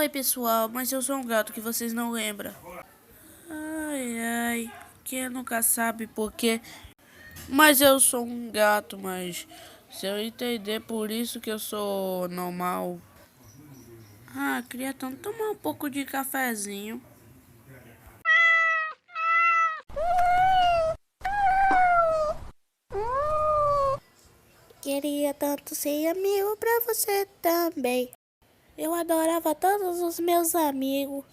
Oi pessoal, mas eu sou um gato que vocês não lembram. Ai, ai, quem nunca sabe por quê? Mas eu sou um gato, mas se eu entender por isso que eu sou normal. Ah, queria tanto tomar um pouco de cafezinho. Queria tanto ser amigo pra você também. Eu adorava todos os meus amigos.